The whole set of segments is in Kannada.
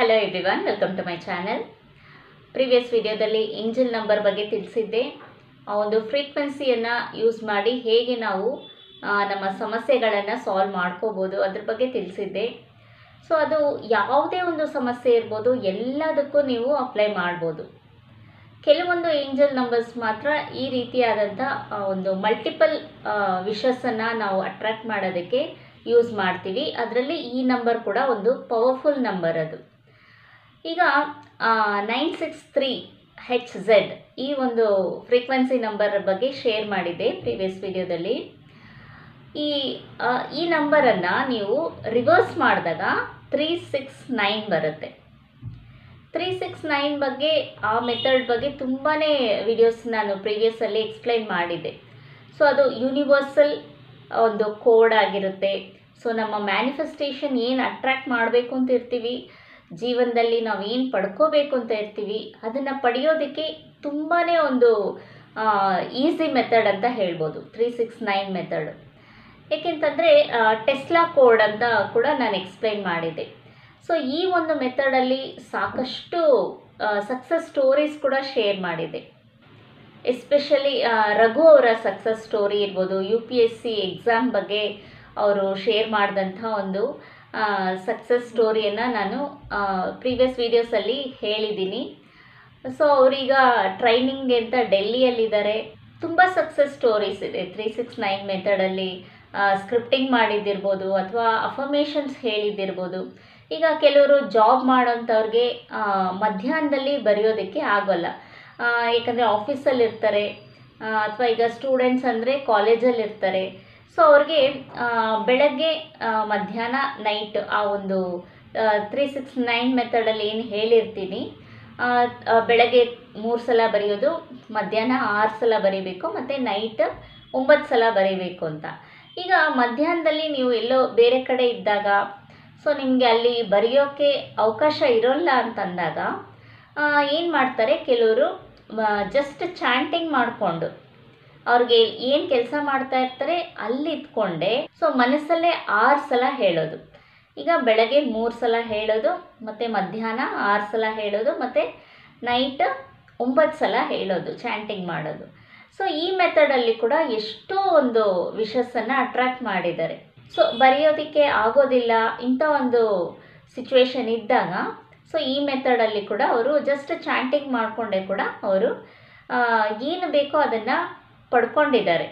Hello everyone, welcome to my channel. Previous ವಿಡಿಯೋದಲ್ಲಿ ಏಂಜಲ್ ನಂಬರ್ ಬಗ್ಗೆ ತಿಳಿಸಿದ್ದೆ. ಆ ಒಂದು ಫ್ರೀಕ್ವೆನ್ಸಿಯನ್ನು ಯೂಸ್ ಮಾಡಿ ಹೇಗೆ ನಾವು ನಮ್ಮ ಸಮಸ್ಯೆಗಳನ್ನು ಸಾಲ್ವ್ ಮಾಡ್ಕೋಬೋದು ಅದ್ರ ಬಗ್ಗೆ ತಿಳಿಸಿದ್ದೆ. ಸೊ ಅದು ಯಾವುದೇ ಒಂದು ಸಮಸ್ಯೆ ಇರ್ಬೋದು, ಎಲ್ಲದಕ್ಕೂ ನೀವು ಅಪ್ಲೈ ಮಾಡ್ಬೋದು. ಕೆಲವೊಂದು ಏಂಜಲ್ ನಂಬರ್ಸ್ ಮಾತ್ರ ಈ ರೀತಿಯಾದಂಥ ಒಂದು ಮಲ್ಟಿಪಲ್ ವಿಷಸ್ಸನ್ನು ನಾವು ಅಟ್ರಾಕ್ಟ್ ಮಾಡೋದಕ್ಕೆ ಯೂಸ್ ಮಾಡ್ತೀವಿ. ಅದರಲ್ಲಿ ಈ ನಂಬರ್ ಕೂಡ ಒಂದು ಪವರ್ಫುಲ್ ನಂಬರ್. ಅದು ಈಗ 963HZ ಈ ಒಂದು ಫ್ರೀಕ್ವೆನ್ಸಿ ನಂಬರ್ ಬಗ್ಗೆ ಶೇರ್ ಮಾಡಿದ್ದೆ ಪ್ರೀವಿಯಸ್ ವಿಡಿಯೋದಲ್ಲಿ. ಈ ನಂಬರನ್ನು ನೀವು ರಿವರ್ಸ್ ಮಾಡಿದಾಗ 369 ಬರುತ್ತೆ. 369 ಬಗ್ಗೆ, ಆ ಮೆಥಡ್ ಬಗ್ಗೆ ತುಂಬಾ ವಿಡಿಯೋಸ್ ನಾನು ಪ್ರೀವಿಯಸ್ಸಲ್ಲಿ ಎಕ್ಸ್ಪ್ಲೈನ್ ಮಾಡಿದ್ದೆ. ಸೊ ಅದು ಯೂನಿವರ್ಸಲ್ ಒಂದು ಕೋಡ್ ಆಗಿರುತ್ತೆ. ಸೊ ನಮ್ಮ ಮ್ಯಾನಿಫೆಸ್ಟೇಷನ್ ಏನು ಅಟ್ರ್ಯಾಕ್ಟ್ ಮಾಡಬೇಕು ಅಂತ ಇರ್ತೀವಿ, ಜೀವನದಲ್ಲಿ ನಾವು ಏನು ಪಡ್ಕೋಬೇಕು ಅಂತ ಇರ್ತೀವಿ, ಅದನ್ನು ಪಡೆಯೋದಕ್ಕೆ ತುಂಬಾ ಒಂದು ಈಸಿ ಮೆಥಡ್ ಅಂತ ಹೇಳ್ಬೋದು 369 ಮೆಥಡ್. ಏಕೆಂತಂದರೆ ಟೆಸ್ಲಾ ಕೋಡ್ ಅಂತ ಕೂಡ ನಾನು ಎಕ್ಸ್ಪ್ಲೈನ್ ಮಾಡಿದ್ದೆ. ಸೊ ಈ ಒಂದು ಮೆಥಡಲ್ಲಿ ಸಾಕಷ್ಟು ಸಕ್ಸಸ್ ಸ್ಟೋರೀಸ್ ಕೂಡ ಶೇರ್ ಮಾಡಿದೆ. ಎಸ್ಪೆಷಲಿ ರಘು ಅವರ ಸಕ್ಸಸ್ ಸ್ಟೋರಿ ಇರ್ಬೋದು, UPSC ಎಕ್ಸಾಮ್ ಬಗ್ಗೆ ಅವರು ಶೇರ್ ಮಾಡಿದಂಥ ಒಂದು ಸಕ್ಸಸ್ ಸ್ಟೋರಿಯನ್ನು ನಾನು ಪ್ರೀವಿಯಸ್ ವೀಡಿಯೋಸಲ್ಲಿ ಹೇಳಿದ್ದೀನಿ. ಸೊ ಅವರೀಗ ಟ್ರೈನಿಂಗ್ ಅಂತ ಡೆಲ್ಲಿಯಲ್ಲಿದ್ದಾರೆ. ತುಂಬ ಸಕ್ಸಸ್ ಸ್ಟೋರೀಸ್ ಇದೆ 369 ಮೆಥಡಲ್ಲಿ. ಸ್ಕ್ರಿಪ್ಟಿಂಗ್ ಮಾಡಿದ್ದಿರ್ಬೋದು ಅಥವಾ ಅಫರ್ಮೇಷನ್ಸ್ ಹೇಳಿದ್ದಿರ್ಬೋದು. ಈಗ ಕೆಲವರು ಜಾಬ್ ಮಾಡೋಂಥವ್ರಿಗೆ ಮಧ್ಯಾಹ್ನದಲ್ಲಿ ಬರೆಯೋದಕ್ಕೆ ಆಗೋಲ್ಲ, ಏಕೆಂದರೆ ಆಫೀಸಲ್ಲಿ ಇರ್ತಾರೆ, ಅಥವಾ ಈಗ ಸ್ಟೂಡೆಂಟ್ಸ್ ಅಂದರೆ ಕಾಲೇಜಲ್ಲಿ ಇರ್ತಾರೆ. ಸೊ ಅವ್ರಿಗೆ ಬೆಳಗ್ಗೆ, ಮಧ್ಯಾಹ್ನ, ನೈಟ್ ಆ ಒಂದು 369 ಮೆಥಡಲ್ಲಿ ಏನು ಹೇಳಿರ್ತೀನಿ, ಬೆಳಗ್ಗೆ 3 ಸಲ ಬರೆಯೋದು, ಮಧ್ಯಾಹ್ನ 6 ಸಲ ಬರೀಬೇಕು, ಮತ್ತು ನೈಟ್ 9 ಸಲ ಬರೀಬೇಕು ಅಂತ. ಈಗ ಮಧ್ಯಾಹ್ನದಲ್ಲಿ ನೀವು ಎಲ್ಲೋ ಬೇರೆ ಕಡೆ ಇದ್ದಾಗ, ಸೊ ನಿಮಗೆ ಅಲ್ಲಿ ಬರೆಯೋಕ್ಕೆ ಅವಕಾಶ ಇರೋಲ್ಲ ಅಂತಂದಾಗ ಏನು ಮಾಡ್ತಾರೆ, ಕೆಲವರು ಜಸ್ಟ್ ಚಾಂಟಿಂಗ್ ಮಾಡಿಕೊಂಡು ಅವ್ರಿಗೆ ಏನು ಕೆಲಸ ಮಾಡ್ತಾ ಇರ್ತಾರೆ ಅಲ್ಲಿ ಇದ್ಕೊಂಡೆ ಸೊ ಮನಸ್ಸಲ್ಲೇ 6 ಸಲ ಹೇಳೋದು. ಈಗ ಬೆಳಗ್ಗೆ 3 ಸಲ ಹೇಳೋದು, ಮತ್ತು ಮಧ್ಯಾಹ್ನ 6 ಸಲ ಹೇಳೋದು, ಮತ್ತು ನೈಟ್ 9 ಸಲ ಹೇಳೋದು, ಚಾಂಟಿಂಗ್ ಮಾಡೋದು. ಸೊ ಈ ಮೆಥಡಲ್ಲಿ ಕೂಡ ಎಷ್ಟೋ ಒಂದು ವಿಷಸ್ಸನ್ನು ಅಟ್ರ್ಯಾಕ್ಟ್ ಮಾಡಿದ್ದಾರೆ. ಸೊ ಬರೆಯೋದಕ್ಕೆ ಆಗೋದಿಲ್ಲ ಇಂಥ ಒಂದು ಸಿಚುವೇಶನ್ ಇದ್ದಾಗ, ಸೊ ಈ ಮೆಥಡಲ್ಲಿ ಕೂಡ ಅವರು ಜಸ್ಟ್ ಚಾಂಟಿಂಗ್ ಮಾಡಿಕೊಂಡೇ ಕೂಡ ಅವರು ಏನು ಬೇಕೋ ಅದನ್ನು ಪಡ್ಕೊಂಡಿದ್ದಾರೆ.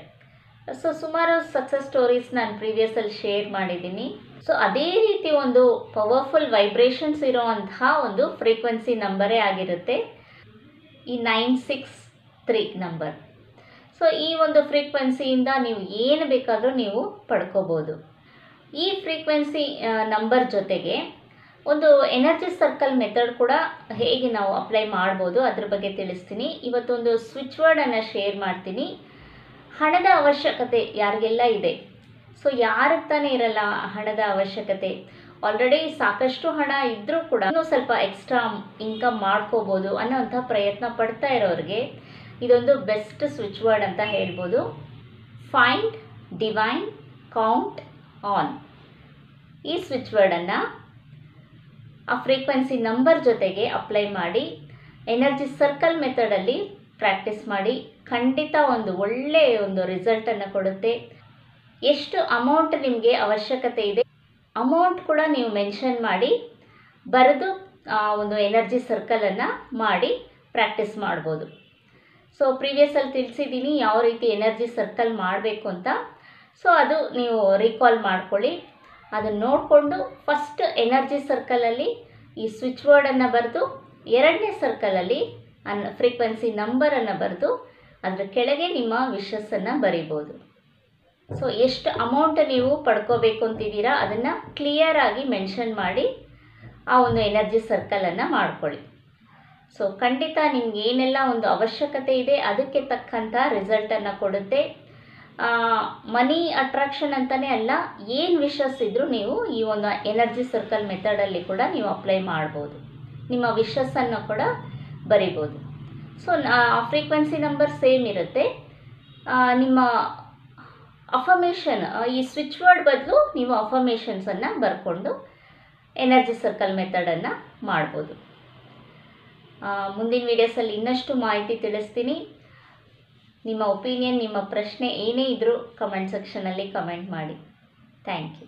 ಸೊ ಸುಮಾರು ಸಕ್ಸಸ್ ಸ್ಟೋರೀಸ್ ನಾನು ಪ್ರೀವಿಯಸ್ಸಲ್ಲಿ ಶೇರ್ ಮಾಡಿದ್ದೀನಿ. ಸೊ ಅದೇ ರೀತಿ ಒಂದು ಪವರ್ಫುಲ್ ವೈಬ್ರೇಷನ್ಸ್ ಇರೋವಂತಹ ಒಂದು ಫ್ರೀಕ್ವೆನ್ಸಿ ನಂಬರೇ ಆಗಿರುತ್ತೆ ಈ 963 ನಂಬರ್. ಸೊ ಈ ಒಂದು ಫ್ರೀಕ್ವೆನ್ಸಿಯಿಂದ ನೀವು ಏನು ಬೇಕಾದರೂ ನೀವು ಪಡ್ಕೋಬೋದು. ಈ ಫ್ರೀಕ್ವೆನ್ಸಿ ನಂಬರ್ ಜೊತೆಗೆ ಒಂದು ಎನರ್ಜಿ ಸರ್ಕಲ್ ಮೆಥಡ್ ಕೂಡ ಹೇಗೆ ನಾವು ಅಪ್ಲೈ ಮಾಡ್ಬೋದು ಅದ್ರ ಬಗ್ಗೆ ತಿಳಿಸ್ತೀನಿ. ಇವತ್ತೊಂದು ಸ್ವಿಚ್ ವರ್ಡನ್ನು ಶೇರ್ ಮಾಡ್ತೀನಿ. ಹಣದ ಅವಶ್ಯಕತೆ ಯಾರಿಗೆಲ್ಲ ಇದೆ, ಸೊ ಯಾರಿಗೆ ತಾನೇ ಇರಲ್ಲ ಹಣದ ಅವಶ್ಯಕತೆ. ಆಲ್ರೆಡಿ ಸಾಕಷ್ಟು ಹಣ ಇದ್ದರೂ ಕೂಡ ಇನ್ನೂ ಸ್ವಲ್ಪ ಎಕ್ಸ್ಟ್ರಾ ಇನ್ಕಮ್ ಮಾಡ್ಕೋಬೋದು ಅನ್ನೋಂಥ ಪ್ರಯತ್ನ ಪಡ್ತಾ ಇರೋರಿಗೆ ಇದೊಂದು ಬೆಸ್ಟ್ ಸ್ವಿಚ್ ವರ್ಡ್ ಅಂತ ಹೇಳ್ಬೋದು. Find divine count on. ಈ ಸ್ವಿಚ್ ವರ್ಡನ್ನು ಆ ಫ್ರೀಕ್ವೆನ್ಸಿ ನಂಬರ್ ಜೊತೆಗೆ ಅಪ್ಲೈ ಮಾಡಿ ಎನರ್ಜಿ ಸರ್ಕಲ್ ಮೆಥಡಲ್ಲಿ ಪ್ರಾಕ್ಟೀಸ್ ಮಾಡಿ. ಖಂಡಿತ ಒಂದು ಒಳ್ಳೆಯ ಒಂದು ರಿಸಲ್ಟನ್ನು ಕೊಡುತ್ತೆ. ಎಷ್ಟು ಅಮೌಂಟ್ ನಿಮಗೆ ಅವಶ್ಯಕತೆ ಇದೆ ಅಮೌಂಟ್ ಕೂಡ ನೀವು ಮೆನ್ಷನ್ ಮಾಡಿ ಬರೆದು ಒಂದು ಎನರ್ಜಿ ಸರ್ಕಲನ್ನು ಮಾಡಿ ಪ್ರಾಕ್ಟೀಸ್ ಮಾಡ್ಬೋದು. ಸೊ ಪ್ರೀವಿಯಸ್ಸಲ್ಲಿ ತಿಳಿಸಿದ್ದೀನಿ ಯಾವ ರೀತಿ ಎನರ್ಜಿ ಸರ್ಕಲ್ ಮಾಡಬೇಕು ಅಂತ. ಸೊ ಅದು ನೀವು ರೀಕಾಲ್ ಮಾಡ್ಕೊಳ್ಳಿ. ಅದನ್ನು ನೋಡಿಕೊಂಡು ಫಸ್ಟ್ ಎನರ್ಜಿ ಸರ್ಕಲಲ್ಲಿ ಈ ಸ್ವಿಚ್ ವರ್ಡನ್ನು ಬರೆದು, ಎರಡನೇ ಸರ್ಕಲಲ್ಲಿ ಫ್ರೀಕ್ವೆನ್ಸಿ ನಂಬರನ್ನು ಬರೆದು ಅದರ ಕೆಳಗೆ ನಿಮ್ಮ ವಿಷಸ್ಸನ್ನು ಬರಿಬೋದು. ಸೊ ಎಷ್ಟು ಅಮೌಂಟ್ ನೀವು ಪಡ್ಕೋಬೇಕು ಅಂತಿದ್ದೀರಾ ಅದನ್ನು ಕ್ಲಿಯರಾಗಿ ಮೆನ್ಷನ್ ಮಾಡಿ ಆ ಒಂದು ಎನರ್ಜಿ ಸರ್ಕಲನ್ನು ಮಾಡ್ಕೊಳ್ಳಿ. ಸೊ ಖಂಡಿತ ನಿಮ್ಗೆ ಏನೆಲ್ಲ ಒಂದು ಅವಶ್ಯಕತೆ ಇದೆ ಅದಕ್ಕೆ ತಕ್ಕಂಥ ರಿಸಲ್ಟನ್ನು ಕೊಡುತ್ತೆ. ಮನಿ ಅಟ್ರಾಕ್ಷನ್ ಅಂತಲೇ ಅಲ್ಲ, ಏನು ವಿಷಸ್ ಇದ್ದರೂ ನೀವು ಈ ಒಂದು ಎನರ್ಜಿ ಸರ್ಕಲ್ ಮೆಥಡಲ್ಲಿ ಕೂಡ ನೀವು ಅಪ್ಲೈ ಮಾಡ್ಬೋದು. ನಿಮ್ಮ ವಿಷಸ್ಸನ್ನು ಕೂಡ ಬರಿಬೋದು. ಸೊ ಫ್ರೀಕ್ವೆನ್ಸಿ ನಂಬರ್ ಸೇಮ್ ಇರುತ್ತೆ. ನಿಮ್ಮ ಅಫರ್ಮೇಷನ್, ಈ ಸ್ವಿಚ್ ವರ್ಡ್ ಬದಲು ನೀವು ಅಫರ್ಮೇಷನ್ಸನ್ನು ಬರ್ಕೊಂಡು ಎನರ್ಜಿ ಸರ್ಕಲ್ ಮೆಥಡನ್ನು ಮಾಡ್ಬೋದು. ಮುಂದಿನ ವೀಡಿಯೋಸಲ್ಲಿ ಇನ್ನಷ್ಟು ಮಾಹಿತಿ ತಿಳಿಸ್ತೀನಿ. ನಿಮ್ಮ ಒಪಿನಿಯನ್, ನಿಮ್ಮ ಪ್ರಶ್ನೆ ಏನೇ ಇದ್ದರೂ ಕಮೆಂಟ್ ಸೆಕ್ಷನಲ್ಲಿ ಕಮೆಂಟ್ ಮಾಡಿ. Thank you.